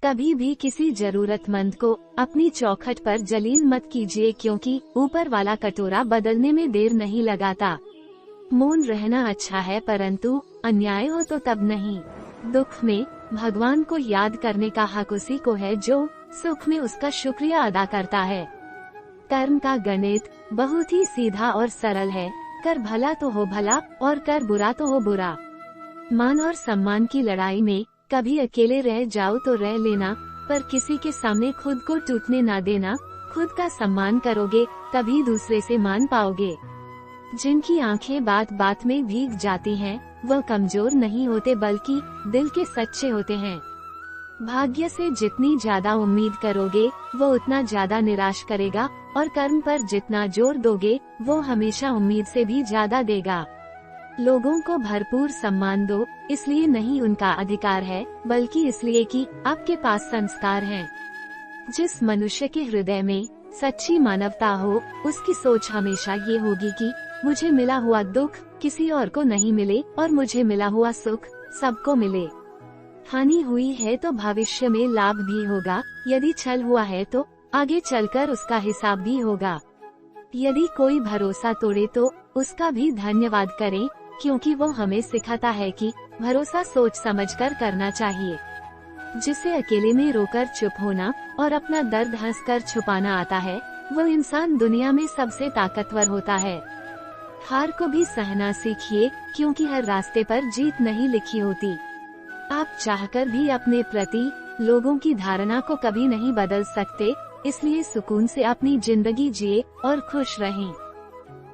कभी भी किसी जरूरतमंद को अपनी चौखट पर जलील मत कीजिए, क्योंकि ऊपर वाला कटोरा बदलने में देर नहीं लगाता। मौन रहना अच्छा है, परंतु अन्याय हो तो तब नहीं। दुख में भगवान को याद करने का हक उसी को है जो सुख में उसका शुक्रिया अदा करता है। कर्म का गणित बहुत ही सीधा और सरल है। कर भला तो हो भला और कर बुरा तो हो बुरा। मान और सम्मान की लड़ाई में कभी अकेले रह जाओ तो रह लेना, पर किसी के सामने खुद को टूटने ना देना। खुद का सम्मान करोगे तभी दूसरे से मान पाओगे। जिनकी आंखें बात बात में भीग जाती हैं, वह कमजोर नहीं होते बल्कि दिल के सच्चे होते हैं। भाग्य से जितनी ज्यादा उम्मीद करोगे वो उतना ज्यादा निराश करेगा, और कर्म पर जितना जोर दोगे वो हमेशा उम्मीद से भी ज्यादा देगा। लोगों को भरपूर सम्मान दो, इसलिए नहीं उनका अधिकार है, बल्कि इसलिए कि आपके पास संस्कार हैं। जिस मनुष्य के हृदय में सच्ची मानवता हो, उसकी सोच हमेशा ये होगी कि मुझे मिला हुआ दुख किसी और को नहीं मिले और मुझे मिला हुआ सुख सबको मिले। हानि हुई है तो भविष्य में लाभ भी होगा, यदि छल हुआ है तो आगे चलकर उसका हिसाब भी होगा। यदि कोई भरोसा तोड़े तो उसका भी धन्यवाद करें, क्योंकि वो हमें सिखाता है कि भरोसा सोच समझकर करना चाहिए। जिसे अकेले में रोकर चुप होना और अपना दर्द हंसकर छुपाना आता है, वो इंसान दुनिया में सबसे ताकतवर होता है। हार को भी सहना सीखिए, क्योंकि हर रास्ते पर जीत नहीं लिखी होती। आप चाहकर भी अपने प्रति लोगों की धारणा को कभी नहीं बदल सकते, इसलिए सुकून से अपनी जिंदगी जिए और खुश रहें।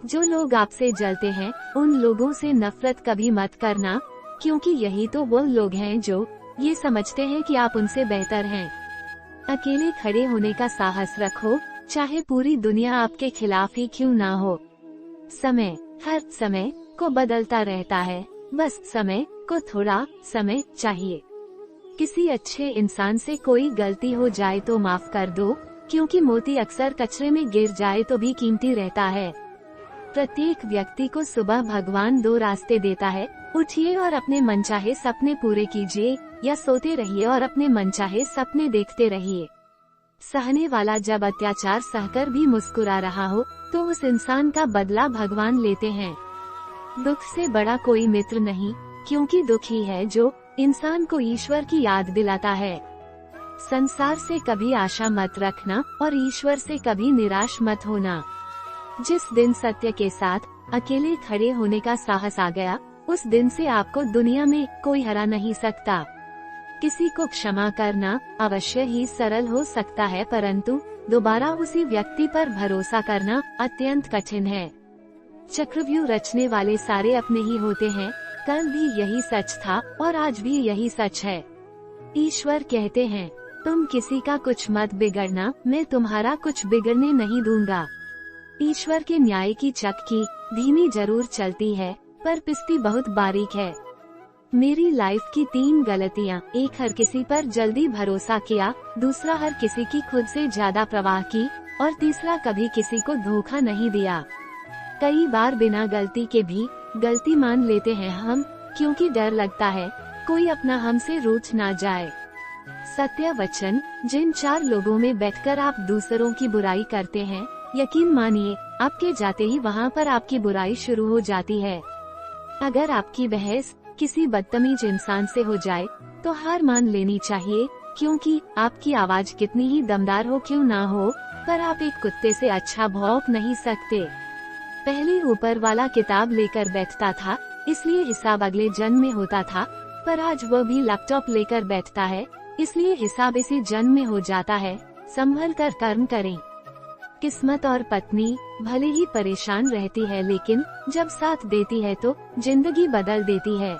जो लोग आपसे जलते हैं, उन लोगों से नफरत कभी मत करना, क्योंकि यही तो वो लोग हैं जो ये समझते हैं कि आप उनसे बेहतर हैं। अकेले खड़े होने का साहस रखो, चाहे पूरी दुनिया आपके खिलाफ ही क्यों ना हो। समय हर समय को बदलता रहता है, बस समय को थोड़ा समय चाहिए। किसी अच्छे इंसान से कोई गलती हो जाए तो माफ कर दो, क्योंकि मोती अक्सर कचरे में गिर जाए तो भी कीमती रहता है। प्रत्येक व्यक्ति को सुबह भगवान दो रास्ते देता है, उठिए और अपने मनचाहे सपने पूरे कीजिए, या सोते रहिए और अपने मनचाहे सपने देखते रहिए। सहने वाला जब अत्याचार सहकर भी मुस्कुरा रहा हो, तो उस इंसान का बदला भगवान लेते हैं। दुख से बड़ा कोई मित्र नहीं, क्योंकि दुख ही है जो इंसान को ईश्वर की याद दिलाता है। संसार से कभी आशा मत रखना और ईश्वर से कभी निराश मत होना। जिस दिन सत्य के साथ अकेले खड़े होने का साहस आ गया, उस दिन से आपको दुनिया में कोई हरा नहीं सकता। किसी को क्षमा करना अवश्य ही सरल हो सकता है, परंतु दोबारा उसी व्यक्ति पर भरोसा करना अत्यंत कठिन है। चक्रव्यूह रचने वाले सारे अपने ही होते हैं। कल भी यही सच था और आज भी यही सच है। ईश्वर कहते हैं, तुम किसी का कुछ मत बिगड़ना, मैं तुम्हारा कुछ बिगड़ने नहीं दूंगा। ईश्वर के न्याय की चक्की धीमी जरूर चलती है, पर पिसती बहुत बारीक है। मेरी लाइफ की 3 गलतियाँ: एक, हर किसी पर जल्दी भरोसा किया, दूसरा, हर किसी की खुद से ज्यादा परवाह की, और तीसरा, कभी किसी को धोखा नहीं दिया। कई बार बिना गलती के भी गलती मान लेते हैं हम, क्योंकि डर लगता है कोई अपना हमसे रूठ ना जाए। सत्य वचन: जिन 4 लोगों में बैठकर आप दूसरों की बुराई करते हैं, यकीन मानिए आपके जाते ही वहाँ पर आपकी बुराई शुरू हो जाती है। अगर आपकी बहस किसी बदतमीज इंसान से हो जाए तो हार मान लेनी चाहिए, क्योंकि आपकी आवाज कितनी ही दमदार हो क्यों ना हो, पर आप एक कुत्ते से अच्छा भौंक नहीं सकते। पहले ऊपर वाला किताब लेकर बैठता था, इसलिए हिसाब अगले जन्म में होता था, पर आज वह भी लैपटॉप लेकर बैठता है, इसलिए हिसाब इसी जन्म में हो जाता है। संभल कर कर्म करें। किस्मत और पत्नी भले ही परेशान रहती है, लेकिन जब साथ देती है तो जिंदगी बदल देती है।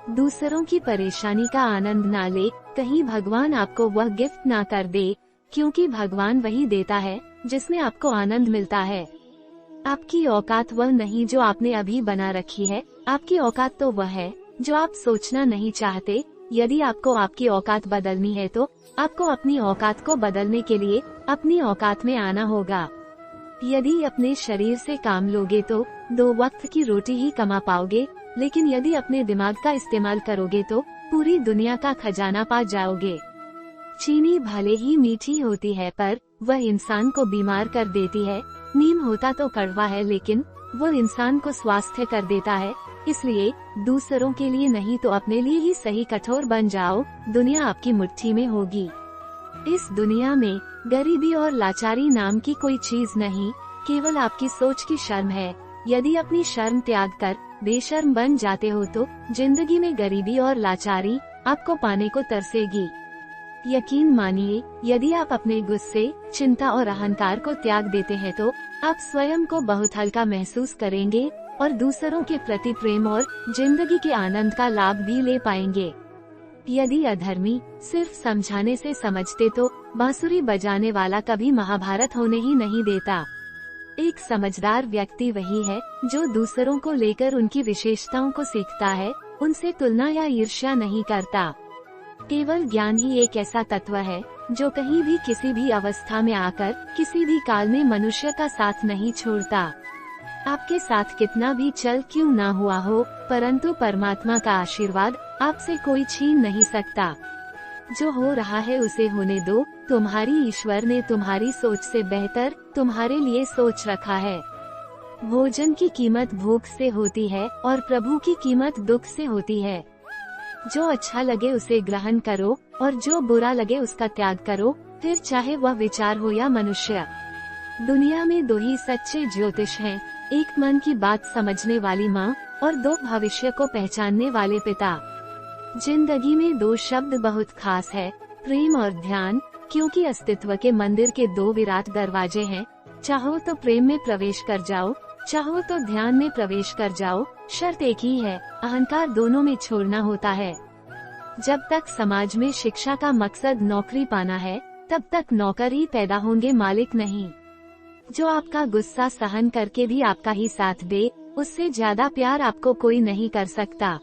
दूसरों की परेशानी का आनंद ना ले, कहीं भगवान आपको वह गिफ्ट ना कर दे, क्योंकि भगवान वही देता है जिसमें आपको आनंद मिलता है। आपकी औकात वह नहीं जो आपने अभी बना रखी है, आपकी औकात तो वह है जो आप सोचना नहीं चाहते। यदि आपको आपकी औकात बदलनी है तो आपको अपनी औकात को बदलने के लिए अपनी औकात में आना होगा। यदि अपने शरीर से काम लोगे तो 2 वक्त की रोटी ही कमा पाओगे, लेकिन यदि अपने दिमाग का इस्तेमाल करोगे तो पूरी दुनिया का खजाना पा जाओगे। चीनी भले ही मीठी होती है पर वह इंसान को बीमार कर देती है। नीम होता तो कड़वा है लेकिन वो इंसान को स्वास्थ्य कर देता है। इसलिए दूसरों के लिए नहीं तो अपने लिए ही सही कठोर बन जाओ, दुनिया आपकी मुट्ठी में होगी। इस दुनिया में गरीबी और लाचारी नाम की कोई चीज नहीं, केवल आपकी सोच की शर्म है। यदि अपनी शर्म त्याग कर बेशर्म बन जाते हो तो जिंदगी में गरीबी और लाचारी आपको पाने को तरसेगी। यकीन मानिए, यदि आप अपने गुस्से, चिंता और अहंकार को त्याग देते हैं तो आप स्वयं को बहुत हल्का महसूस करेंगे और दूसरों के प्रति प्रेम और जिंदगी के आनंद का लाभ भी ले पाएंगे। यदि अधर्मी सिर्फ समझाने से समझते तो बांसुरी बजाने वाला कभी महाभारत होने ही नहीं देता। एक समझदार व्यक्ति वही है जो दूसरों को लेकर उनकी विशेषताओं को सीखता है, उनसे तुलना या ईर्ष्या नहीं करता। केवल ज्ञान ही एक ऐसा तत्व है जो कहीं भी किसी भी अवस्था में आकर किसी भी काल में मनुष्य का साथ नहीं छोड़ता। आपके साथ कितना भी चल क्यों ना हुआ हो, परंतु परमात्मा का आशीर्वाद आपसे कोई छीन नहीं सकता। जो हो रहा है उसे होने दो, तुम्हारी ईश्वर ने तुम्हारी सोच से बेहतर तुम्हारे लिए सोच रखा है। भोजन की कीमत भूख से होती है और प्रभु की कीमत दुख से होती है। जो अच्छा लगे उसे ग्रहण करो और जो बुरा लगे उसका त्याग करो, फिर चाहे वह विचार हो या मनुष्य। दुनिया में दो ही सच्चे ज्योतिष हैं, एक मन की बात समझने वाली माँ और दो भविष्य को पहचानने वाले पिता। जिंदगी में दो शब्द बहुत खास है, प्रेम और ध्यान, क्योंकि अस्तित्व के मंदिर के दो विराट दरवाजे हैं। चाहो तो प्रेम में प्रवेश कर जाओ, चाहो तो ध्यान में प्रवेश कर जाओ, शर्त एक ही है, अहंकार दोनों में छोड़ना होता है। जब तक समाज में शिक्षा का मकसद नौकरी पाना है, तब तक नौकर ही पैदा होंगे, मालिक नहीं। जो आपका गुस्सा सहन करके भी आपका ही साथ दे, उससे ज्यादा प्यार आपको कोई नहीं कर सकता।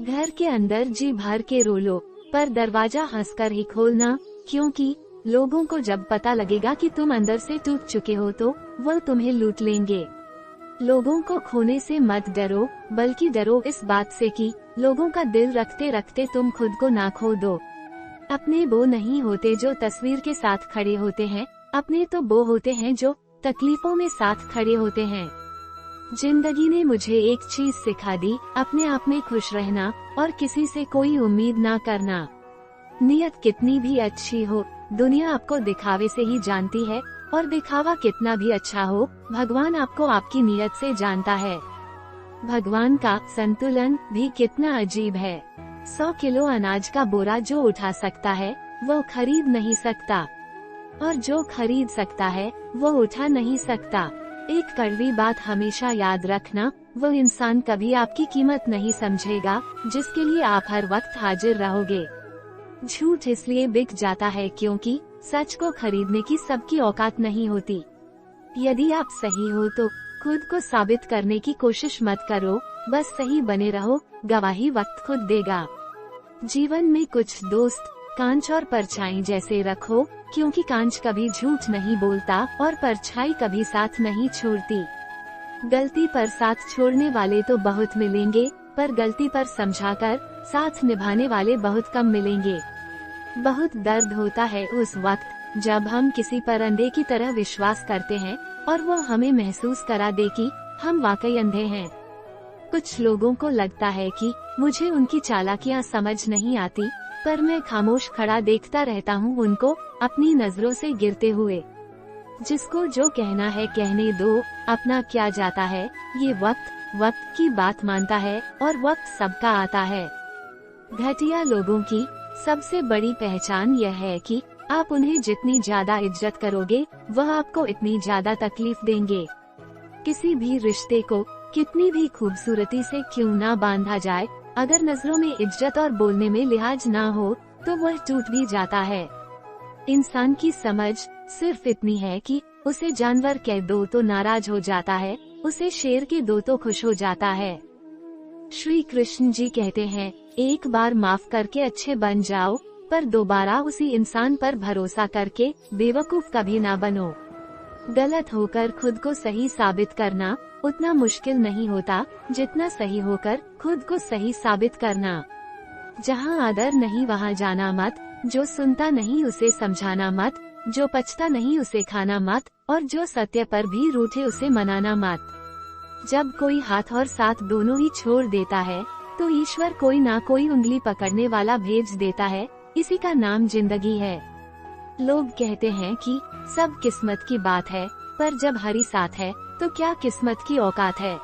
घर के अंदर जी भर के रो लो, पर दरवाजा हंसकर ही खोलना, क्योंकि लोगों को जब पता लगेगा कि तुम अंदर से टूट चुके हो तो वह तुम्हें लूट लेंगे। लोगों को खोने से मत डरो, बल्कि डरो इस बात से कि लोगों का दिल रखते रखते तुम खुद को ना खो दो। अपने वो नहीं होते जो तस्वीर के साथ खड़े होते हैं, अपने तो वो होते हैं जो तकलीफों में साथ खड़े होते हैं। जिंदगी ने मुझे एक चीज सिखा दी, अपने आप में खुश रहना और किसी से कोई उम्मीद ना करना। नियत कितनी भी अच्छी हो, दुनिया आपको दिखावे से ही जानती है, और दिखावा कितना भी अच्छा हो, भगवान आपको आपकी नियत से जानता है। भगवान का संतुलन भी कितना अजीब है। 100 किलो अनाज का बोरा जो उठा सकता है वो खरीद नहीं सकता, और जो खरीद सकता है वो उठा नहीं सकता। एक कड़वी बात हमेशा याद रखना, वो इंसान कभी आपकी कीमत नहीं समझेगा जिसके लिए आप हर वक्त हाजिर रहोगे। झूठ इसलिए बिक जाता है क्योंकि सच को खरीदने की सबकी औकात नहीं होती। यदि आप सही हो तो खुद को साबित करने की कोशिश मत करो, बस सही बने रहो, गवाही वक्त खुद देगा। जीवन में कुछ दोस्त कांच और परछाई जैसे रखो, क्योंकि कांच कभी झूठ नहीं बोलता और परछाई कभी साथ नहीं छोड़ती। गलती पर साथ छोड़ने वाले तो बहुत मिलेंगे, पर गलती पर समझाकर साथ निभाने वाले बहुत कम मिलेंगे। बहुत दर्द होता है उस वक्त जब हम किसी पर अंधे की तरह विश्वास करते हैं और वो हमें महसूस करा दे कि हम वाकई अंधे हैं। कुछ लोगों को लगता है कि मुझे उनकी चालाकियां समझ नहीं आती, पर मैं खामोश खड़ा देखता रहता हूँ उनको अपनी नजरों से गिरते हुए। जिसको जो कहना है कहने दो, अपना क्या जाता है, ये वक्त की बात मानता है और वक्त सबका आता है। घटिया लोगों की सबसे बड़ी पहचान यह है कि आप उन्हें जितनी ज्यादा इज्जत करोगे वह आपको इतनी ज्यादा तकलीफ देंगे। किसी भी रिश्ते को कितनी भी खूबसूरती से क्यों ना बांधा जाए, अगर नजरों में इज्जत और बोलने में लिहाज ना हो तो वह टूट भी जाता है। इंसान की समझ सिर्फ इतनी है कि उसे जानवर कह दो तो नाराज हो जाता है, उसे शेर के दो तो खुश हो जाता है। श्री कृष्ण जी कहते हैं, एक बार माफ करके अच्छे बन जाओ, पर दोबारा उसी इंसान पर भरोसा करके बेवकूफ कभी ना बनो। गलत होकर खुद को सही साबित करना उतना मुश्किल नहीं होता जितना सही होकर खुद को सही साबित करना। जहाँ आदर नहीं वहाँ जाना मत, जो सुनता नहीं उसे समझाना मत, जो पचता नहीं उसे खाना मत, और जो सत्य पर भी रूठे उसे मनाना मत। जब कोई हाथ और साथ दोनों ही छोड़ देता है तो ईश्वर कोई ना कोई उंगली पकड़ने वाला भेज देता है। इसी का नाम जिंदगी है। लोग कहते हैं कि सब किस्मत की बात है, पर जब हरि साथ है तो क्या किस्मत की औकात है।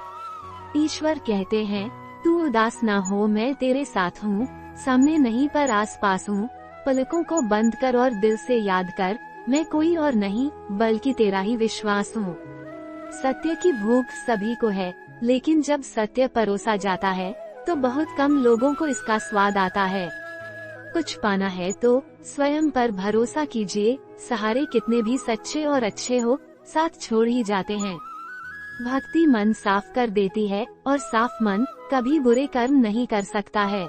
ईश्वर कहते हैं, तू उदास ना हो, मैं तेरे साथ हूँ, सामने नहीं पर आस पास हूँ। पलकों को बंद कर और दिल से याद कर, मैं कोई और नहीं बल्कि तेरा ही विश्वास हूँ। सत्य की भूख सभी को है, लेकिन जब सत्य परोसा जाता है तो बहुत कम लोगों को इसका स्वाद आता है। कुछ पाना है तो स्वयं पर भरोसा कीजिए। सहारे कितने भी सच्चे और अच्छे हो, साथ छोड़ ही जाते हैं। भक्ति मन साफ कर देती है और साफ मन कभी बुरे कर्म नहीं कर सकता है।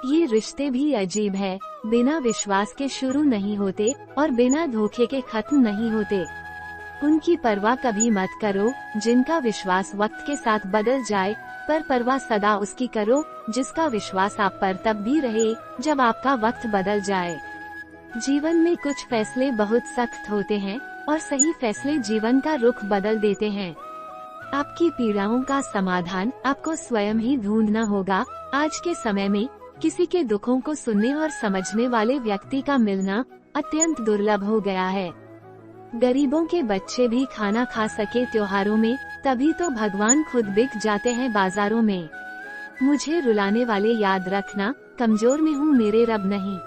ये रिश्ते भी अजीब है, बिना विश्वास के शुरू नहीं होते और बिना धोखे के खत्म नहीं होते। उनकी परवाह कभी मत करो जिनका विश्वास वक्त के साथ बदल जाए, पर परवाह सदा उसकी करो जिसका विश्वास आप पर तब भी रहे जब आपका वक्त बदल जाए। जीवन में कुछ फैसले बहुत सख्त होते हैं और सही फैसले जीवन का रुख बदल देते हैं। आपकी पीड़ाओं का समाधान आपको स्वयं ही ढूंढना होगा। आज के समय में किसी के दुखों को सुनने और समझने वाले व्यक्ति का मिलना अत्यंत दुर्लभ हो गया है। गरीबों के बच्चे भी खाना खा सके त्योहारों में, तभी तो भगवान खुद बिक जाते हैं बाजारों में। मुझे रुलाने वाले याद रखना, कमजोर में हूँ मेरे रब नहीं।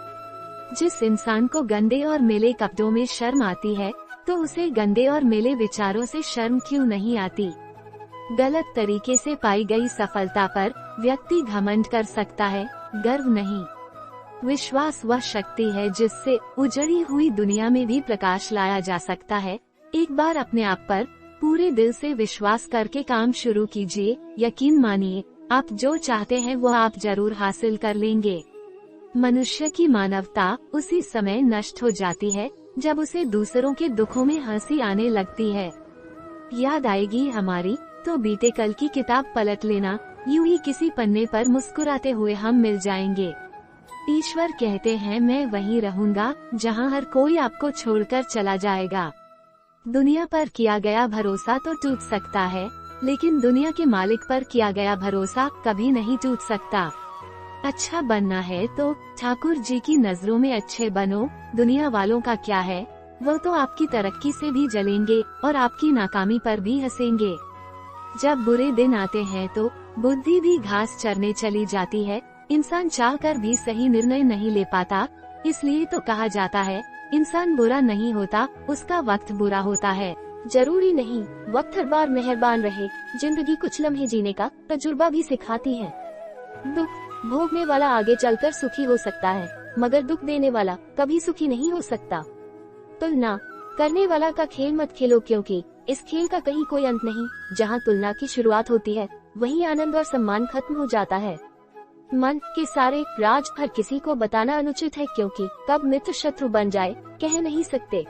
जिस इंसान को गंदे और मेले कपड़ों में शर्म आती है तो उसे गंदे और मेले विचारों से शर्म क्यों नहीं आती। गलत तरीके से पाई गई सफलता पर व्यक्ति घमंड कर सकता है, गर्व नहीं। विश्वास वह शक्ति है जिससे उजड़ी हुई दुनिया में भी प्रकाश लाया जा सकता है। एक बार अपने आप पर पूरे दिल से विश्वास करके काम शुरू कीजिए। यकीन मानिए, आप जो चाहते हैं वो आप जरूर हासिल कर लेंगे। मनुष्य की मानवता उसी समय नष्ट हो जाती है जब उसे दूसरों के दुखों में हंसी आने लगती है। याद आएगी हमारी तो बीते कल की किताब पलट लेना, यूं ही किसी पन्ने पर मुस्कुराते हुए हम मिल जाएंगे। ईश्वर कहते हैं, मैं वहीं रहूंगा जहां हर कोई आपको छोड़कर चला जाएगा। दुनिया पर किया गया भरोसा तो टूट सकता है, लेकिन दुनिया के मालिक पर किया गया भरोसा कभी नहीं टूट सकता। अच्छा बनना है तो ठाकुर जी की नजरों में अच्छे बनो। दुनिया वालों का क्या है, वो तो आपकी तरक्की से भी जलेंगे और आपकी नाकामी पर भी हंसेंगे। जब बुरे दिन आते हैं तो बुद्धि भी घास चरने चली जाती है। इंसान चाहकर भी सही निर्णय नहीं ले पाता, इसलिए तो कहा जाता है इंसान बुरा नहीं होता, उसका वक्त बुरा होता है। जरूरी नहीं वक्त हर बार मेहरबान रहे, जिंदगी कुछ लम्हे जीने का तजुर्बा भी सिखाती है। दुख भोगने वाला आगे चलकर सुखी हो सकता है, मगर दुख देने वाला कभी सुखी नहीं हो सकता। तुलना करने वाला का खेल मत खेलो, क्योंकि इस खेल का कहीं कोई अंत नहीं। जहाँ तुलना की शुरुआत होती है वहीं आनंद और सम्मान खत्म हो जाता है। मन के सारे राज हर किसी को बताना अनुचित है, क्योंकि कब मित्र शत्रु बन जाए कह नहीं सकते।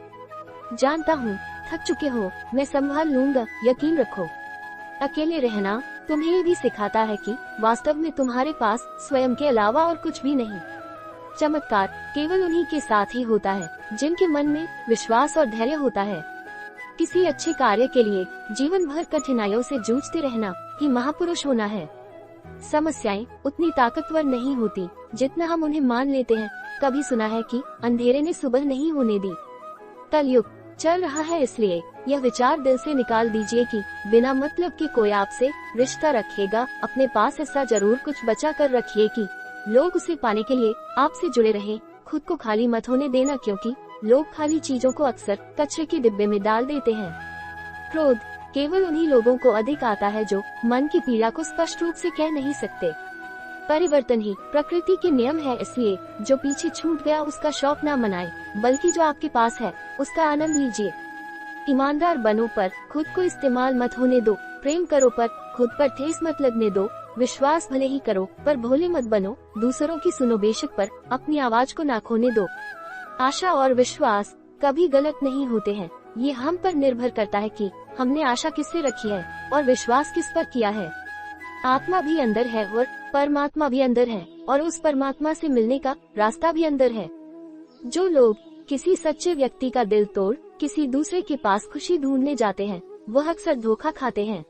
जानता हूँ थक चुके हो, मैं संभाल लूंगा, यकीन रखो। अकेले रहना तुम्हें ये भी सिखाता है कि वास्तव में तुम्हारे पास स्वयं के अलावा और कुछ भी नहीं। चमत्कार केवल उन्हीं के साथ ही होता है जिनके मन में विश्वास और धैर्य होता है। किसी अच्छे कार्य के लिए जीवन भर कठिनाइयों से जूझते रहना ही महापुरुष होना है। समस्याएं उतनी ताकतवर नहीं होती जितना हम उन्हें मान लेते हैं। कभी सुना है कि अंधेरे ने सुबह नहीं होने दी। कलयुग चल रहा है, इसलिए यह विचार दिल से निकाल दीजिए कि बिना मतलब के कोई आपसे रिश्ता रखेगा, अपने पास ऐसा जरूर कुछ बचा कर रखिए कि लोग उसे पाने के लिए आपसे जुड़े रहे। खुद को खाली मत होने देना, क्योंकि लोग खाली चीजों को अक्सर कचरे के डिब्बे में डाल देते हैं। क्रोध केवल उन्हीं लोगों को अधिक आता है जो मन की पीड़ा को स्पष्ट रूप से कह नहीं सकते। परिवर्तन ही प्रकृति के नियम है, इसलिए जो पीछे छूट गया उसका शौक ना मनाए, बल्कि जो आपके पास है उसका आनंद लीजिए। ईमानदार बनो पर खुद को इस्तेमाल मत होने दो। प्रेम करो पर खुद पर ठेस मत लगने दो। विश्वास भले ही करो पर भोले मत बनो। दूसरों की सुनो बेशक, पर अपनी आवाज को ना खोने दो। आशा और विश्वास कभी गलत नहीं होते हैं। ये हम पर निर्भर करता है कि हमने आशा किससे रखी है और विश्वास किस पर किया है। आत्मा भी अंदर है और परमात्मा भी अंदर है, और उस परमात्मा से मिलने का रास्ता भी अंदर है। जो लोग किसी सच्चे व्यक्ति का दिल तोड़ किसी दूसरे के पास खुशी ढूंढने जाते हैं, वह अक्सर धोखा खाते हैं।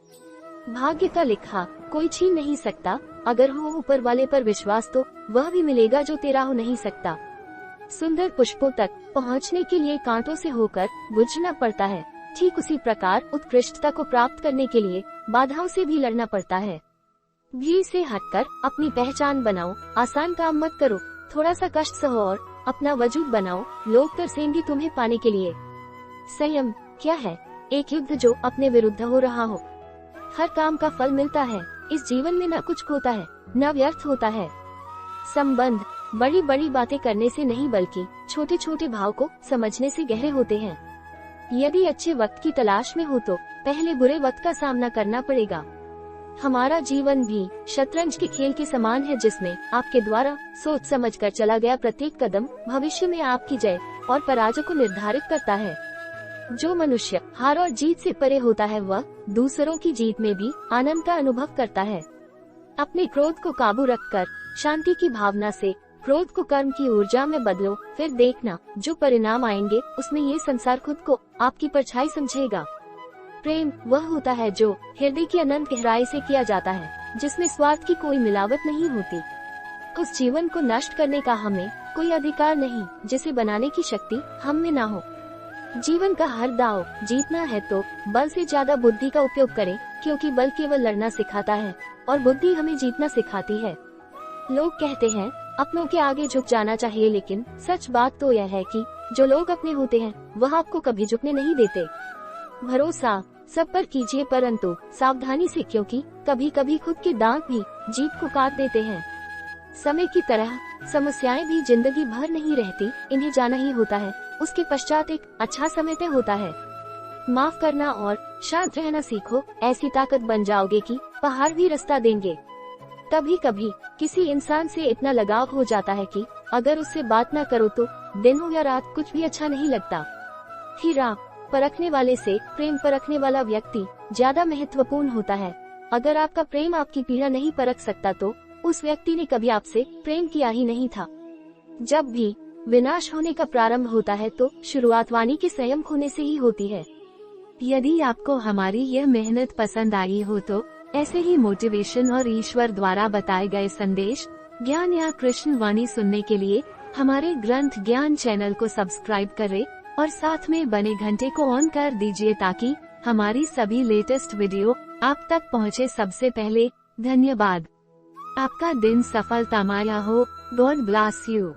भाग्य का लिखा कोई छीन नहीं सकता, अगर हो ऊपर वाले पर विश्वास तो वह भी मिलेगा जो तेरा हो नहीं सकता। सुंदर पुष्पों तक पहुंचने के लिए कांटों से होकर गुजरना पड़ता है, ठीक उसी प्रकार उत्कृष्टता को प्राप्त करने के लिए बाधाओं से भी लड़ना पड़ता है। भीड़ से हटकर अपनी पहचान बनाओ, आसान काम मत करो, थोड़ा सा कष्ट सहो और अपना वजूद बनाओ, लोग तरसेंगे तुम्हें पाने के लिए। संयम क्या है? एक युद्ध जो अपने विरुद्ध हो रहा हो। हर काम का फल मिलता है, इस जीवन में न कुछ खोता है न व्यर्थ होता है। संबंध बड़ी बड़ी बातें करने से नहीं बल्कि छोटे छोटे भाव को समझने से गहरे होते हैं। यदि अच्छे वक्त की तलाश में हो तो पहले बुरे वक्त का सामना करना पड़ेगा। हमारा जीवन भी शतरंज के खेल के समान है, जिसमें आपके द्वारा सोच समझ कर चला गया प्रत्येक कदम भविष्य में आपकी जय और पराजय को निर्धारित करता है। जो मनुष्य हार और जीत से परे होता है वह दूसरों की जीत में भी आनंद का अनुभव करता है। अपने क्रोध को काबू रखकर शांति की भावना से क्रोध को कर्म की ऊर्जा में बदलो, फिर देखना जो परिणाम आएंगे उसमें ये संसार खुद को आपकी परछाई समझेगा। प्रेम वह होता है जो हृदय की अनंत गहराई से किया जाता है, जिसमें स्वार्थ की कोई मिलावट नहीं होती। उस जीवन को नष्ट करने का हमें कोई अधिकार नहीं जिसे बनाने की शक्ति हम में ना हो। जीवन का हर दांव जीतना है तो बल से ज्यादा बुद्धि का उपयोग करें, क्योंकि बल केवल लड़ना सिखाता है और बुद्धि हमें जीतना सिखाती है। लोग कहते हैं अपनों के आगे झुक जाना चाहिए, लेकिन सच बात तो यह है कि जो लोग अपने होते हैं वह आपको कभी झुकने नहीं देते। भरोसा सब पर कीजिए, परंतु सावधानी से, क्योंकि कभी कभी खुद के दांत भी जीत को काट देते हैं। समय की तरह समस्याएं भी जिंदगी भर नहीं रहती, इन्हें जाना ही होता है, उसके पश्चात एक अच्छा समय तय होता है। माफ करना और शांत रहना सीखो, ऐसी ताकत बन जाओगे कि पहाड़ भी रास्ता देंगे। कभी कभी किसी इंसान से इतना लगाव हो जाता है कि अगर उससे बात न करो तो दिन हो या रात कुछ भी अच्छा नहीं लगता। हीरा परखने वाले से प्रेम परखने वाला व्यक्ति ज्यादा महत्वपूर्ण होता है। अगर आपका प्रेम आपकी पीड़ा नहीं परख सकता तो उस व्यक्ति ने कभी आपसे प्रेम किया ही नहीं था। जब भी विनाश होने का प्रारंभ होता है तो शुरुआत वाणी के संयम खोने से ही होती है। यदि आपको हमारी यह मेहनत पसंद आई हो तो ऐसे ही मोटिवेशन और ईश्वर द्वारा बताए गए संदेश, ज्ञान या कृष्ण वाणी सुनने के लिए हमारे ग्रंथ ज्ञान चैनल को सब्सक्राइब करें और साथ में बने घंटे को ऑन कर दीजिए ताकि हमारी सभी लेटेस्ट वीडियो आप तक पहुंचे सबसे पहले। धन्यवाद। आपका दिन सफलतामय हो। God bless you.